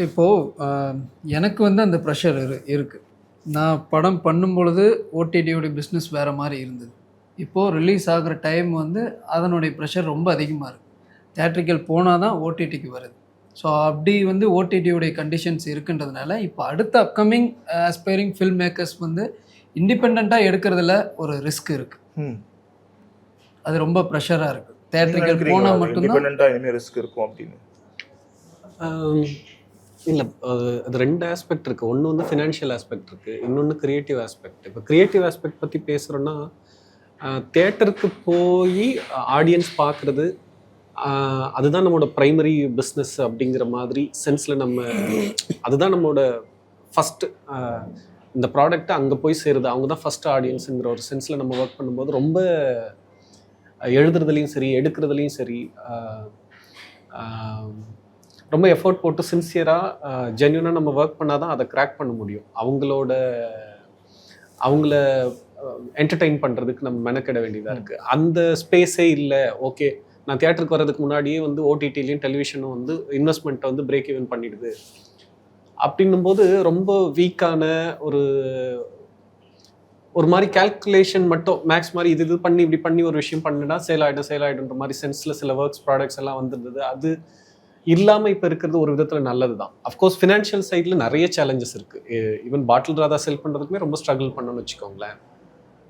இப்போது எனக்கு வந்து அந்த ப்ரெஷர் இருக்குது. நான் படம் பண்ணும்பொழுது ஓடிடியோடைய பிஸ்னஸ் வேறு மாதிரி இருந்தது. இப்போது ரிலீஸ் ஆகிற டைம் வந்து அதனுடைய ப்ரெஷர் ரொம்ப அதிகமாக இருக்குது. தியேட்ரிக்கல் போனால் தான் ஓடிடிக்கு வருது. ஸோ அப்படி வந்து ஓடிடியோடைய கண்டிஷன்ஸ் இருக்குன்றதுனால இப்போ அடுத்த அப்கமிங் ஆஸ்பைரிங் ஃபில்ம் மேக்கர்ஸ் வந்து இண்டிபெண்ட்டாக எடுக்கிறதுல ஒரு ரிஸ்க் இருக்குது. அது ரொம்ப ப்ரெஷராக இருக்குது. தியேட்ரிக்கல் போனால் மட்டும்தான் ரிஸ்க் இருக்கும் அப்படின்னு. இல்லை, அது 2 ஆஸ்பெக்ட் இருக்குது. ஒன்று வந்து ஃபினான்ஷியல் ஆஸ்பெக்ட் இருக்குது, இன்னொன்று க்ரியேட்டிவ் ஆஸ்பெக்ட். இப்போ க்ரியேட்டிவ் ஆஸ்பெக்ட் பற்றி பேசுகிறோன்னா, தியேட்டருக்கு போய் ஆடியன்ஸ் பார்க்குறது அதுதான் நம்மளோட ப்ரைமரி பிஸ்னஸ் அப்படிங்கிற மாதிரி சென்ஸில் அதுதான் நம்மளோட ஃபஸ்ட்டு இந்த ப்ராடக்ட் அங்கே போய் சேருது, அவங்க தான் ஃபஸ்ட்டு ஆடியன்ஸுங்கிற ஒரு சென்ஸில் நம்ம ஒர்க் பண்ணும்போது ரொம்ப எழுதுறதுலேயும் சரி எடுக்கிறதுலையும் சரி ரொம்ப எஃபோர்ட் போட்டு சின்சியராக ஜென்யூனாக நம்ம ஒர்க் பண்ணால் தான் அதை கிராக் பண்ண முடியும். அவங்கள என்டர்டெயின் பண்ணுறதுக்கு நம்ம மெனக்கிட வேண்டியதாக இருக்குது. அந்த ஸ்பேஸே இல்லை. ஓகே, நான் தியேட்டருக்கு வர்றதுக்கு முன்னாடியே வந்து ஓடிடிலையும் டெலிவிஷனும் வந்து இன்வெஸ்ட்மெண்ட்டை வந்து பிரேக் ஈவன் பண்ணிடுது அப்படின்னும்போது ரொம்ப வீக்கான ஒரு மாதிரி கால்குலேஷன் மட்டும் மேக்ஸ் மாதிரி இது பண்ணி இப்படி பண்ணி ஒரு விஷயம் பண்ணினா சேல் ஆகிடுன்ற மாதிரி சென்ஸில் சில ஒர்க்ஸ் ப்ராடக்ட்ஸ் எல்லாம் வந்துருந்தது. அது இல்லாமல் இப்போ இருக்கிறது ஒரு விதத்தில் நல்லது தான். அஃப்கோர்ஸ் ஃபினான்ஷியல் சைடில் நிறைய சேலஞ்சஸ் இருக்குது. ஈவன் பாட்டில் ராதா செல் பண்ணுறதுக்குமே ரொம்ப ஸ்ட்ரகிள் பண்ணணும்னு வச்சுக்கோங்களேன்.